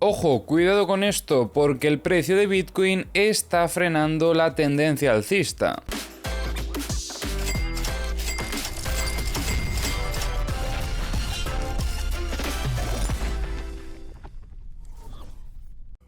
Ojo, cuidado con esto, porque el precio de Bitcoin está frenando la tendencia alcista.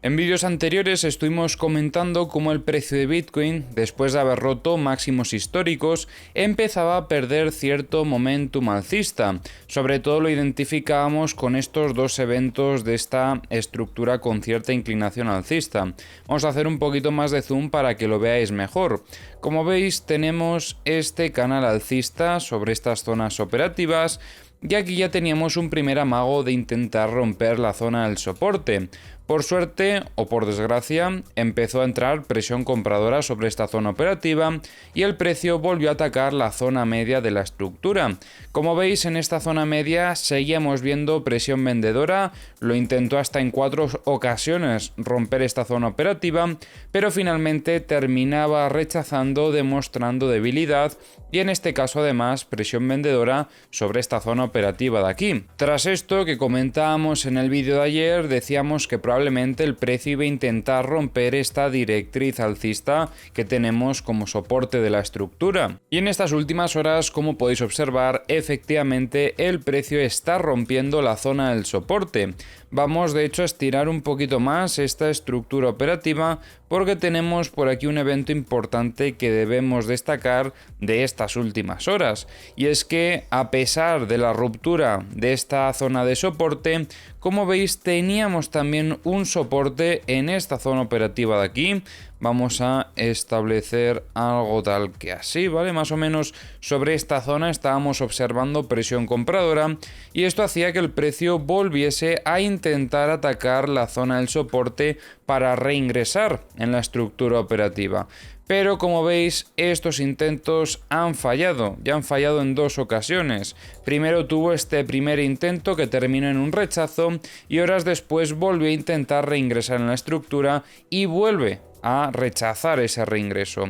En vídeos anteriores estuvimos comentando cómo el precio de Bitcoin, después de haber roto máximos históricos, empezaba a perder cierto momentum alcista. Sobre todo lo identificábamos con estos dos eventos de esta estructura con cierta inclinación alcista. Vamos a hacer un poquito más de zoom para que lo veáis mejor. Como veis, tenemos este canal alcista sobre estas zonas operativas, y aquí ya teníamos un primer amago de intentar romper la zona del soporte. Por suerte, o por desgracia, empezó a entrar presión compradora sobre esta zona operativa y el precio volvió a atacar la zona media de la estructura. Como veis, en esta zona media seguíamos viendo presión vendedora, lo intentó hasta en 4 ocasiones romper esta zona operativa, pero finalmente terminaba rechazando, demostrando debilidad y en este caso además presión vendedora sobre esta zona operativa de aquí. Tras esto que comentábamos en el vídeo de ayer, decíamos que probablemente el precio iba a intentar romper esta directriz alcista que tenemos como soporte de la estructura. Y en estas últimas horas, como podéis observar, efectivamente el precio está rompiendo la zona del soporte. Vamos de hecho a estirar un poquito más esta estructura operativa porque tenemos por aquí un evento importante que debemos destacar de estas últimas horas, y es que a pesar de la ruptura de esta zona de soporte, como veis teníamos también un soporte en esta zona operativa de aquí. Vamos a establecer algo tal que así, ¿vale? Más o menos sobre esta zona estábamos observando presión compradora y esto hacía que el precio volviese a intentar atacar la zona del soporte para reingresar en la estructura operativa. Pero como veis, estos intentos han fallado, ya han fallado en 2 ocasiones. Primero tuvo este primer intento que terminó en un rechazo y horas después volvió a intentar reingresar en la estructura y vuelve a rechazar ese reingreso.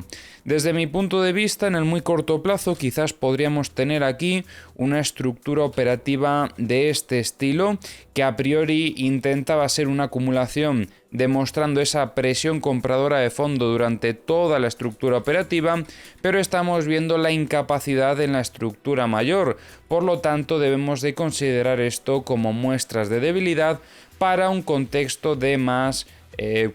Desde mi punto de vista, en el muy corto plazo, quizás podríamos tener aquí una estructura operativa de este estilo, que a priori intentaba ser una acumulación demostrando esa presión compradora de fondo durante toda la estructura operativa, pero estamos viendo la incapacidad en la estructura mayor. Por lo tanto, debemos de considerar esto como muestras de debilidad para un contexto de más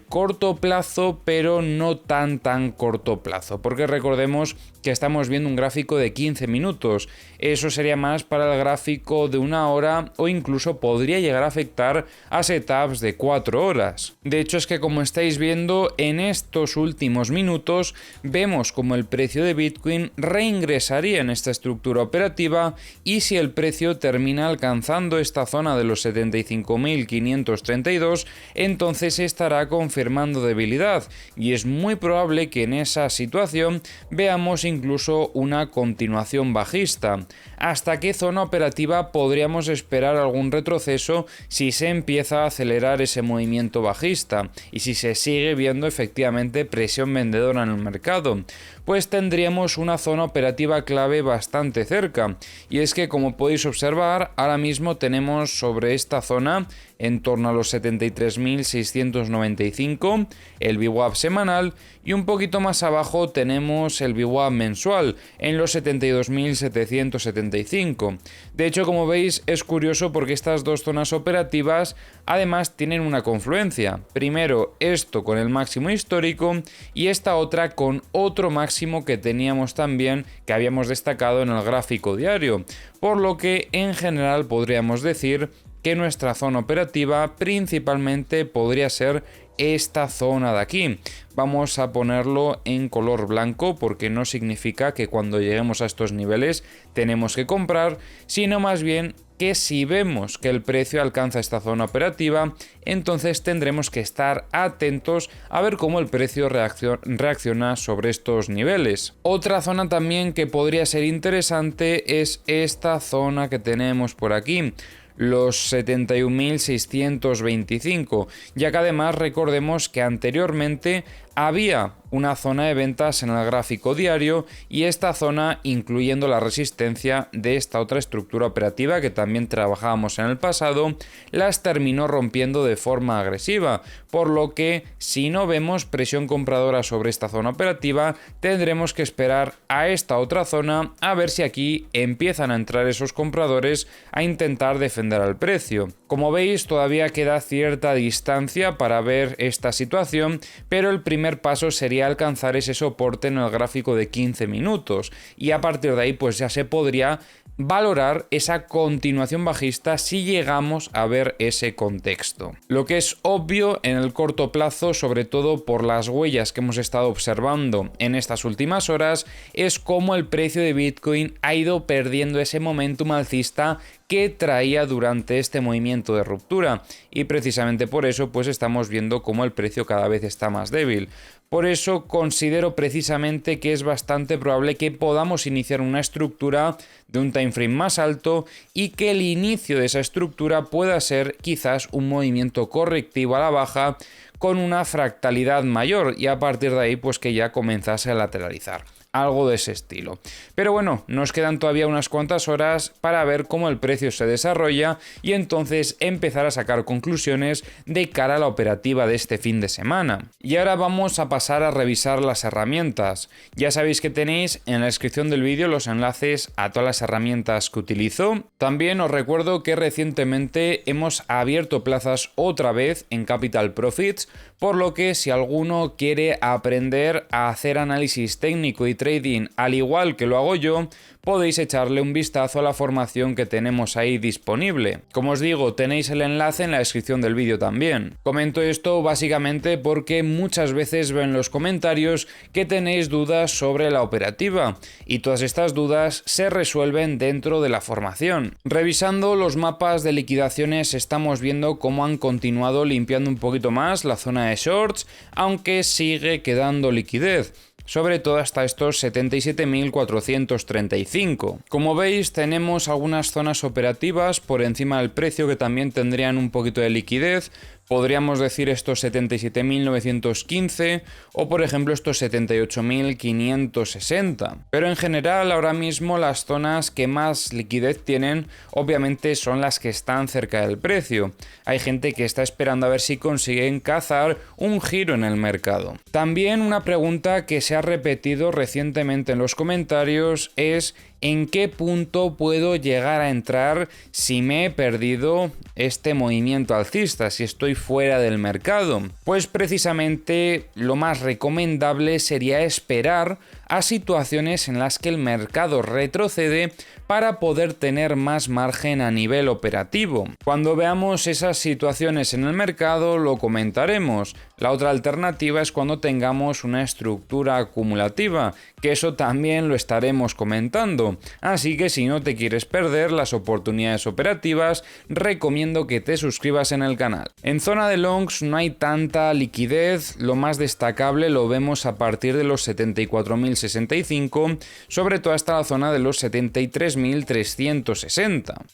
corto plazo, pero no tan corto plazo, porque recordemos que estamos viendo un gráfico de 15 minutos. Eso sería más para el gráfico de 1 hora o incluso podría llegar a afectar a setups de 4 horas. De hecho, es que como estáis viendo en estos últimos minutos, vemos como el precio de Bitcoin reingresaría en esta estructura operativa y si el precio termina alcanzando esta zona de los 75.532, entonces estará confirmando debilidad y es muy probable que en esa situación veamos incluso una continuación bajista. ¿Hasta qué zona operativa podríamos esperar algún retroceso si se empieza a acelerar ese movimiento bajista y si se sigue viendo efectivamente presión vendedora en el mercado? Pues tendríamos una zona operativa clave bastante cerca, y es que como podéis observar ahora mismo tenemos sobre esta zona en torno a los 73.695 el VWAP semanal y un poquito más abajo tenemos el VWAP mensual en los 72.775. De hecho, como veis, es curioso porque estas dos zonas operativas además tienen una confluencia. Primero esto con el máximo histórico y esta otra con otro máximo que teníamos también, que habíamos destacado en el gráfico diario, por lo que en general podríamos decir que nuestra zona operativa principalmente podría ser esta zona de aquí. Vamos a ponerlo en color blanco porque no significa que cuando lleguemos a estos niveles tenemos que comprar, sino más bien que si vemos que el precio alcanza esta zona operativa, entonces tendremos que estar atentos a ver cómo el precio reacciona sobre estos niveles. Otra zona también que podría ser interesante es esta zona que tenemos por aquí, los 71.625, ya que además recordemos que anteriormente había una zona de ventas en el gráfico diario y esta zona, incluyendo la resistencia de esta otra estructura operativa que también trabajábamos en el pasado, las terminó rompiendo de forma agresiva, por lo que si no vemos presión compradora sobre esta zona operativa, tendremos que esperar a esta otra zona a ver si aquí empiezan a entrar esos compradores a intentar defender al precio. Como veis, todavía queda cierta distancia para ver esta situación, pero el primer paso sería alcanzar ese soporte en el gráfico de 15 minutos y a partir de ahí pues ya se podría valorar esa continuación bajista si llegamos a ver ese contexto. Lo que es obvio en el corto plazo, sobre todo por las huellas que hemos estado observando en estas últimas horas, es cómo el precio de Bitcoin ha ido perdiendo ese momentum alcista que traía durante este movimiento de ruptura y precisamente por eso pues estamos viendo cómo el precio cada vez está más débil. Por eso considero precisamente que es bastante probable que podamos iniciar una estructura de un time frame más alto y que el inicio de esa estructura pueda ser quizás un movimiento correctivo a la baja con una fractalidad mayor y a partir de ahí pues que ya comenzase a lateralizar. Algo de ese estilo. Pero bueno, nos quedan todavía unas cuantas horas para ver cómo el precio se desarrolla y entonces empezar a sacar conclusiones de cara a la operativa de este fin de semana. Y ahora vamos a pasar a revisar las herramientas. Ya sabéis que tenéis en la descripción del vídeo los enlaces a todas las herramientas que utilizo. También os recuerdo que recientemente hemos abierto plazas otra vez en Capital Profits, por lo que si alguno quiere aprender a hacer análisis técnico y trading al igual que lo hago yo, podéis echarle un vistazo a la formación que tenemos ahí disponible. Como os digo, tenéis el enlace en la descripción del vídeo también. Comento esto básicamente porque muchas veces veo en los comentarios que tenéis dudas sobre la operativa y todas estas dudas se resuelven dentro de la formación. Revisando los mapas de liquidaciones estamos viendo cómo han continuado limpiando un poquito más la zona de shorts, aunque sigue quedando liquidez, sobre todo hasta estos 77.435. Como veis, tenemos algunas zonas operativas por encima del precio que también tendrían un poquito de liquidez. Podríamos decir estos 77.915 o por ejemplo estos 78.560. Pero en general ahora mismo las zonas que más liquidez tienen obviamente son las que están cerca del precio. Hay gente que está esperando a ver si consiguen cazar un giro en el mercado. También una pregunta que se ha repetido recientemente en los comentarios es: ¿en qué punto puedo llegar a entrar si me he perdido este movimiento alcista, si estoy fuera del mercado? Pues precisamente lo más recomendable sería esperar a situaciones en las que el mercado retrocede para poder tener más margen a nivel operativo. Cuando veamos esas situaciones en el mercado lo comentaremos. La otra alternativa es cuando tengamos una estructura acumulativa, que eso también lo estaremos comentando. Así que si no te quieres perder las oportunidades operativas, recomiendo que te suscribas en el canal. En zona de longs no hay tanta liquidez, lo más destacable lo vemos a partir de los 74.065, sobre todo hasta la zona de los 73.360.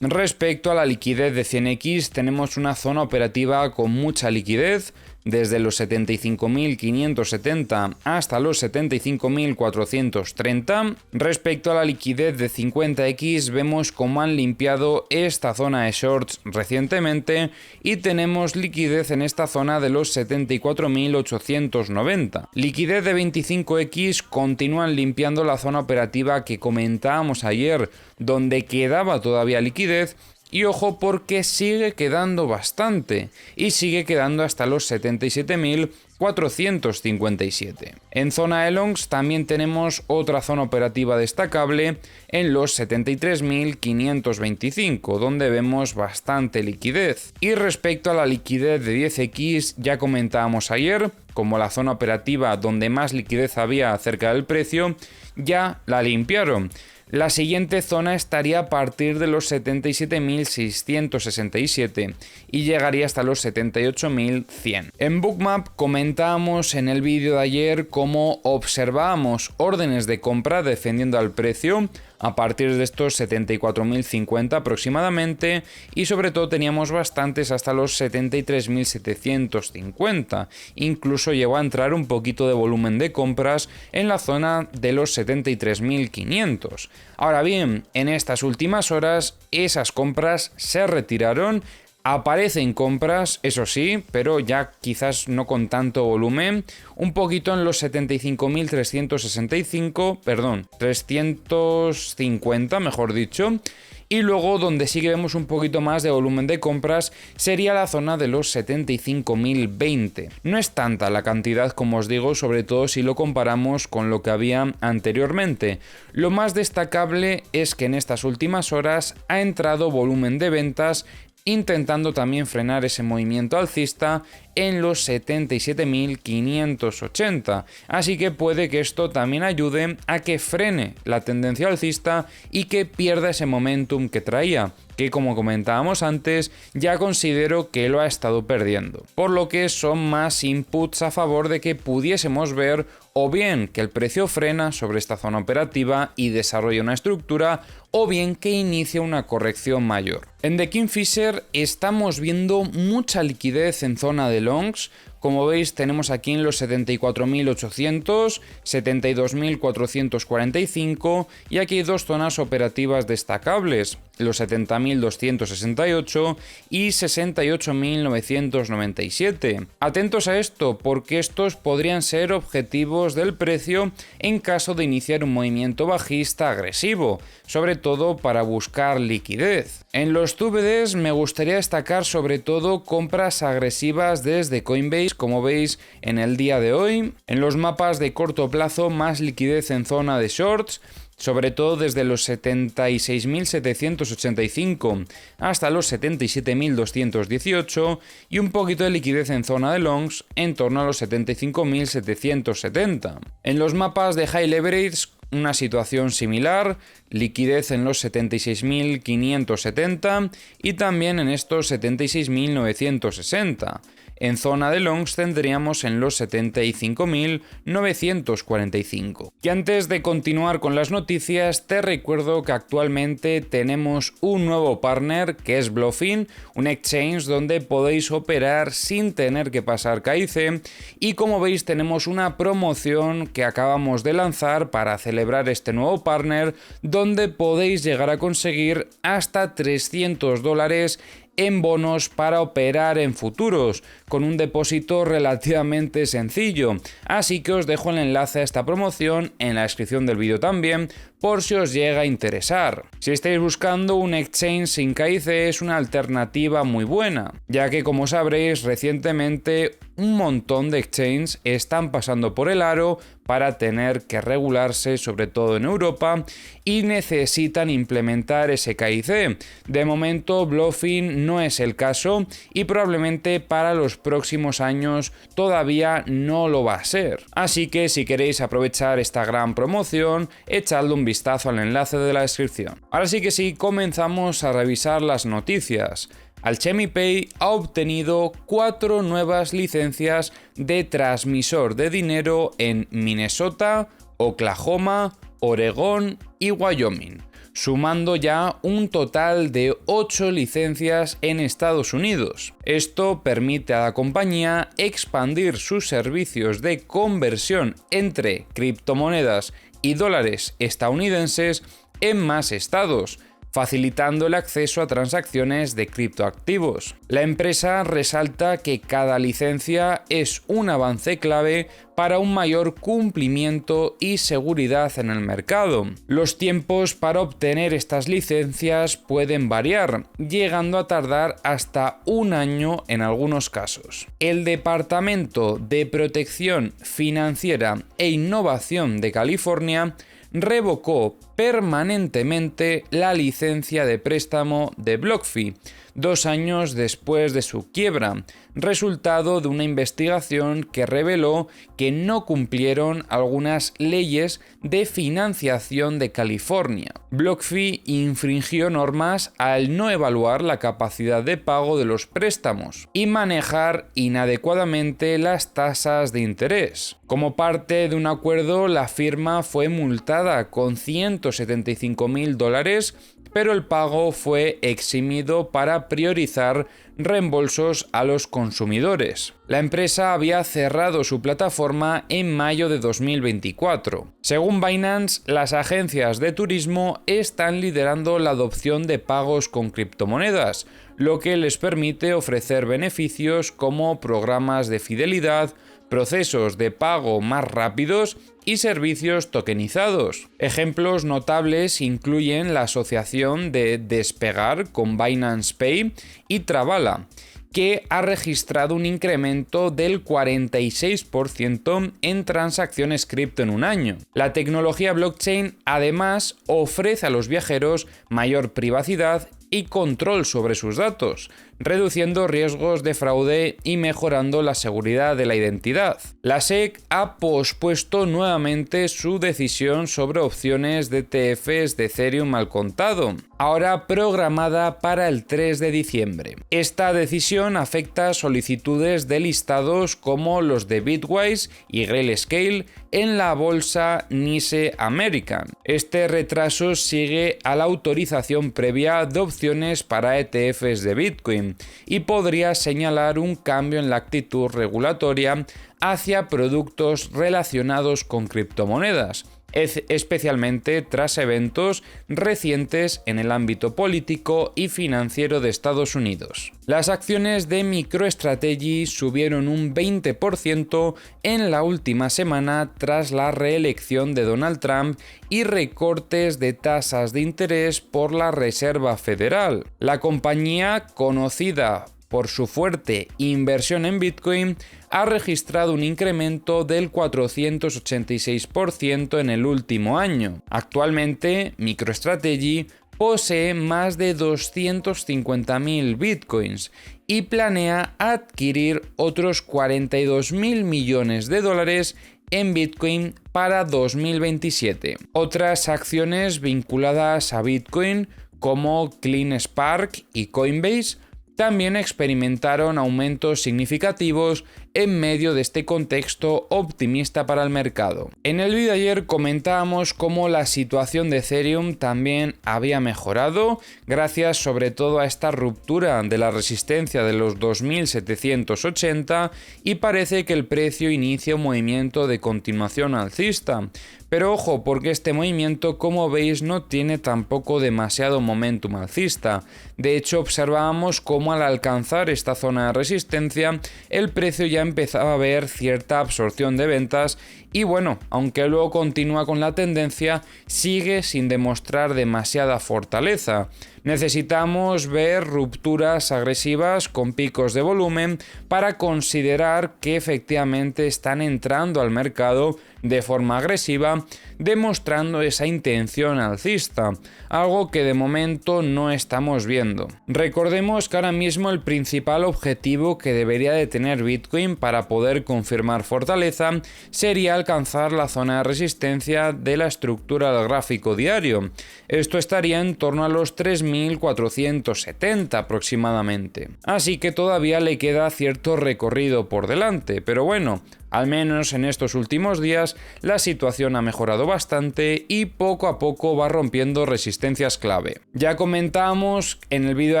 Respecto a la liquidez de 100x, tenemos una zona operativa con mucha liquidez, desde los 75.570 hasta los 75.430. Respecto a la liquidez de 50x, vemos cómo han limpiado esta zona de shorts recientemente y tenemos liquidez en esta zona de los 74.890. Liquidez de 25x, continúan limpiando la zona operativa que comentábamos ayer, donde quedaba todavía liquidez. Y ojo porque sigue quedando bastante y sigue quedando hasta los 77.457. En zona de longs también tenemos otra zona operativa destacable en los 73.525, donde vemos bastante liquidez. Y respecto a la liquidez de 10x, ya comentábamos ayer, como la zona operativa donde más liquidez había cerca del precio, ya la limpiaron. La siguiente zona estaría a partir de los 77.667 y llegaría hasta los 78.100. En Bookmap comentábamos en el vídeo de ayer cómo observábamos órdenes de compra defendiendo al precio, a partir de estos 74.050 aproximadamente, y sobre todo teníamos bastantes hasta los 73.750. Incluso llegó a entrar un poquito de volumen de compras en la zona de los 73.500. Ahora bien, en estas últimas horas esas compras se retiraron. Aparecen compras, eso sí, pero ya quizás no con tanto volumen, un poquito en los 350, mejor dicho, y luego donde sí que vemos un poquito más de volumen de compras sería la zona de los 75.020. No es tanta la cantidad, como os digo, sobre todo si lo comparamos con lo que había anteriormente. Lo más destacable es que en estas últimas horas ha entrado volumen de ventas intentando también frenar ese movimiento alcista en los 77.580. Así que puede que esto también ayude a que frene la tendencia alcista y que pierda ese momentum que traía, que como comentábamos antes ya considero que lo ha estado perdiendo. Por lo que son más inputs a favor de que pudiésemos ver o bien que el precio frena sobre esta zona operativa y desarrolla una estructura, o bien que inicia una corrección mayor. En The Kingfisher estamos viendo mucha liquidez en zona de longs. Como veis, tenemos aquí en los 74.800, 72.445 y aquí hay dos zonas operativas destacables, los 70.268 y 68.997. Atentos a esto porque estos podrían ser objetivos del precio en caso de iniciar un movimiento bajista agresivo, sobre todo para buscar liquidez. En los CBDs me gustaría destacar sobre todo compras agresivas desde Coinbase, como veis en el día de hoy. En los mapas de corto plazo, más liquidez en zona de shorts, sobre todo desde los 76.785 hasta los 77.218, y un poquito de liquidez en zona de longs en torno a los 75.770. En los mapas de high leverage, una situación similar, liquidez en los 76.570 y también en estos 76.960. En zona de longs tendríamos en los 75.945. Y antes de continuar con las noticias, te recuerdo que actualmente tenemos un nuevo partner que es Bluefin, un exchange donde podéis operar sin tener que pasar KIC, y como veis tenemos una promoción que acabamos de lanzar para celebrar este nuevo partner, donde podéis llegar a conseguir hasta $300 en bonos para operar en futuros, con un depósito relativamente sencillo. Así que os dejo el enlace a esta promoción en la descripción del vídeo también, por si os llega a interesar. Si estáis buscando un exchange sin KIC, es una alternativa muy buena, ya que como sabréis recientemente un montón de exchanges están pasando por el aro para tener que regularse, sobre todo en Europa, y necesitan implementar ese KIC. De momento Bluefin no es el caso y probablemente para los próximos años todavía no lo va a ser. Así que si queréis aprovechar esta gran promoción, echadle un vistazo al enlace de la descripción. Ahora sí que sí, comenzamos a revisar las noticias. Alchemy Pay ha obtenido 4 nuevas licencias de transmisor de dinero en Minnesota, Oklahoma, Oregón y Wyoming, sumando ya un total de 8 licencias en Estados Unidos. Esto permite a la compañía expandir sus servicios de conversión entre criptomonedas y dólares estadounidenses en más estados, facilitando el acceso a transacciones de criptoactivos. La empresa resalta que cada licencia es un avance clave para un mayor cumplimiento y seguridad en el mercado. Los tiempos para obtener estas licencias pueden variar, llegando a tardar hasta un año en algunos casos. El Departamento de Protección Financiera e Innovación de California revocó permanentemente la licencia de préstamo de BlockFi 2 años después de su quiebra, resultado de una investigación que reveló que no cumplieron algunas leyes de financiación de California. BlockFi infringió normas al no evaluar la capacidad de pago de los préstamos y manejar inadecuadamente las tasas de interés. Como parte de un acuerdo, la firma fue multada con $100 $275.000, pero el pago fue eximido para priorizar reembolsos a los consumidores. La empresa había cerrado su plataforma en mayo de 2024. Según Binance, las agencias de turismo están liderando la adopción de pagos con criptomonedas, lo que les permite ofrecer beneficios como programas de fidelidad, procesos de pago más rápidos y servicios tokenizados. Ejemplos notables incluyen la asociación de Despegar con Binance Pay y Travala, que ha registrado un incremento del 46% en transacciones cripto en un año. La tecnología blockchain además ofrece a los viajeros mayor privacidad y control sobre sus datos, reduciendo riesgos de fraude y mejorando la seguridad de la identidad. La SEC ha pospuesto nuevamente su decisión sobre opciones de ETFs de Ethereum al contado, ahora programada para el 3 de diciembre. Esta decisión afecta a solicitudes de listados como los de Bitwise y Grayscale en la bolsa NYSE American. Este retraso sigue a la autorización previa de opciones para ETFs de Bitcoin y podría señalar un cambio en la actitud regulatoria hacia productos relacionados con criptomonedas, especialmente tras eventos recientes en el ámbito político y financiero de Estados Unidos. Las acciones de MicroStrategy subieron un 20% en la última semana tras la reelección de Donald Trump y recortes de tasas de interés por la Reserva Federal. La compañía, conocida por su fuerte inversión en Bitcoin, ha registrado un incremento del 486% en el último año. Actualmente, MicroStrategy posee más de 250.000 bitcoins y planea adquirir otros 42.000 millones de dólares en Bitcoin para 2027. Otras acciones vinculadas a Bitcoin, como CleanSpark y Coinbase, también experimentaron aumentos significativos en medio de este contexto optimista para el mercado. En el vídeo de ayer comentábamos cómo la situación de Ethereum también había mejorado, gracias sobre todo a esta ruptura de la resistencia de los 2.780, y parece que el precio inicia un movimiento de continuación alcista. Pero ojo, porque este movimiento, como veis, no tiene tampoco demasiado momentum alcista. De hecho, observábamos cómo al alcanzar esta zona de resistencia, el precio ya empezaba a ver cierta absorción de ventas y bueno, aunque luego continúa con la tendencia, sigue sin demostrar demasiada fortaleza. Necesitamos ver rupturas agresivas con picos de volumen para considerar que efectivamente están entrando al mercado de forma agresiva, demostrando esa intención alcista, algo que de momento no estamos viendo. Recordemos que ahora mismo el principal objetivo que debería de tener Bitcoin para poder confirmar fortaleza sería alcanzar la zona de resistencia de la estructura del gráfico diario. Esto estaría en torno a los 3.470 aproximadamente. Así que todavía le queda cierto recorrido por delante, pero bueno, al menos en estos últimos días la situación ha mejorado bastante y poco a poco va rompiendo resistencias clave. Ya comentábamos en el vídeo de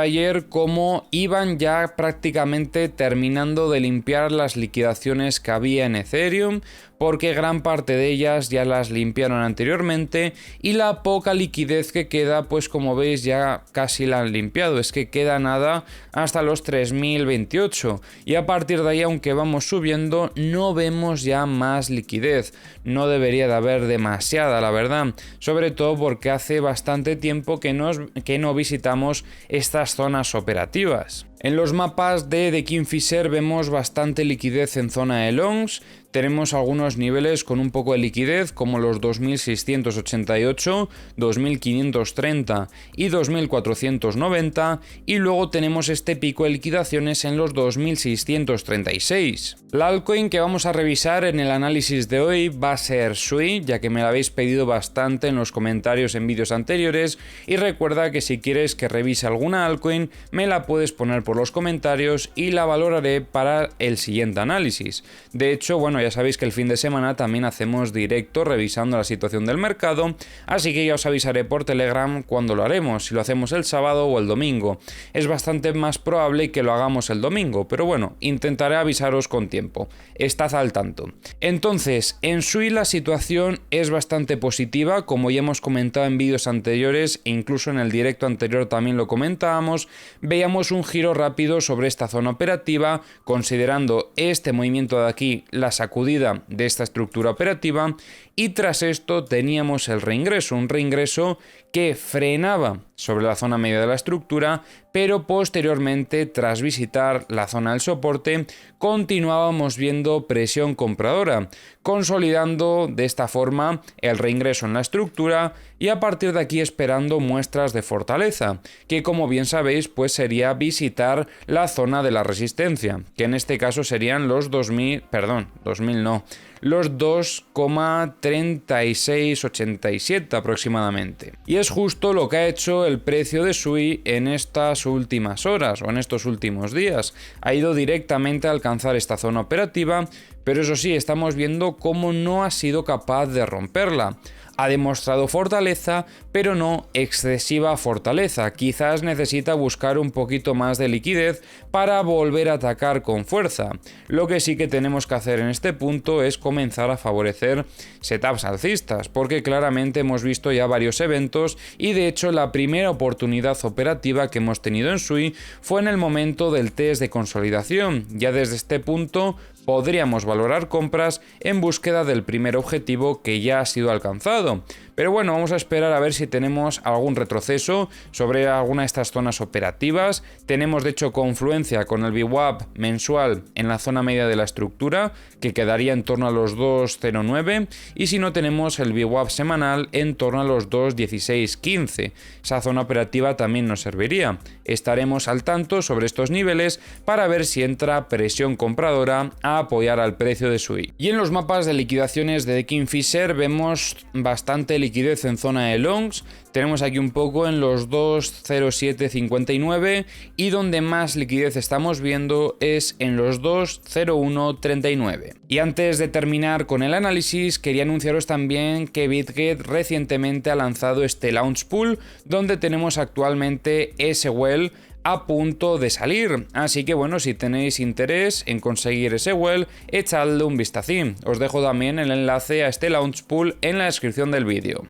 ayer cómo iban ya prácticamente terminando de limpiar las liquidaciones que había en Ethereum, porque gran parte de ellas ya las limpiaron anteriormente y la poca liquidez que queda, pues como veis ya casi la han limpiado, es que queda nada hasta los 3.028 y a partir de ahí, aunque vamos subiendo, no vemos ya más liquidez. No debería de haber demasiada, la verdad, sobre todo porque hace bastante tiempo que no visitamos estas zonas operativas. En los mapas de The Kingfisher vemos bastante liquidez en zona de longs. Tenemos algunos niveles con un poco de liquidez como los 2.688, 2.530 y 2.490 y luego tenemos este pico de liquidaciones en los 2.636. La altcoin que vamos a revisar en el análisis de hoy va a ser Sui, ya que me la habéis pedido bastante en los comentarios en vídeos anteriores, y recuerda que si quieres que revise alguna altcoin me la puedes poner por los comentarios y la valoraré para el siguiente análisis. De hecho, bueno, ya sabéis que el fin de semana también hacemos directo revisando la situación del mercado, así que ya os avisaré por Telegram cuando lo haremos, si lo hacemos el sábado o el domingo. Es bastante más probable que lo hagamos el domingo, pero bueno, intentaré avisaros con tiempo. Estad al tanto. Entonces, en SUI la situación es bastante positiva, como ya hemos comentado en vídeos anteriores e incluso en el directo anterior también lo comentábamos. Veíamos un giro rápido sobre esta zona operativa, considerando este movimiento de aquí la sacudida de esta estructura operativa, y tras esto teníamos el reingreso, un reingreso que frenaba sobre la zona media de la estructura, pero posteriormente, tras visitar la zona del soporte, continuábamos viendo presión compradora, consolidando de esta forma el reingreso en la estructura y a partir de aquí esperando muestras de fortaleza, que como bien sabéis pues sería visitar la zona de la resistencia, que en este caso serían los los 2,3687 aproximadamente. Y es justo lo que ha hecho el precio de SUI en estas últimas horas o en estos últimos días. Ha ido directamente a alcanzar esta zona operativa, pero eso sí, estamos viendo cómo no ha sido capaz de romperla. Ha demostrado fortaleza, pero no excesiva fortaleza. Quizás necesita buscar un poquito más de liquidez para volver a atacar con fuerza. Lo que sí que tenemos que hacer en este punto es comenzar a favorecer setups alcistas, porque claramente hemos visto ya varios eventos y de hecho la primera oportunidad operativa que hemos tenido en SUI fue en el momento del test de consolidación. Ya desde este punto podríamos valorar compras en búsqueda del primer objetivo que ya ha sido alcanzado. Pero bueno, vamos a esperar a ver si tenemos algún retroceso sobre alguna de estas zonas operativas. Tenemos de hecho confluencia con el VWAP mensual en la zona media de la estructura, que quedaría en torno a los 2,09, y si no tenemos el VWAP semanal en torno a los 2,1615. Esa zona operativa también nos serviría. Estaremos al tanto sobre estos niveles para ver si entra presión compradora a apoyar al precio de SUI. Y en los mapas de liquidaciones de Kingfisher vemos bastante liquidez en zona de longs. Tenemos aquí un poco en los 2,0759 y donde más liquidez estamos viendo es en los 2,0139. Y antes de terminar con el análisis, quería anunciaros también que BitGet recientemente ha lanzado este Launch Pool, donde tenemos actualmente ese well a punto de salir, así que bueno, si tenéis interés en conseguir ese well, echadle un vistacín. Os dejo también el enlace a este Launch Pool en la descripción del vídeo.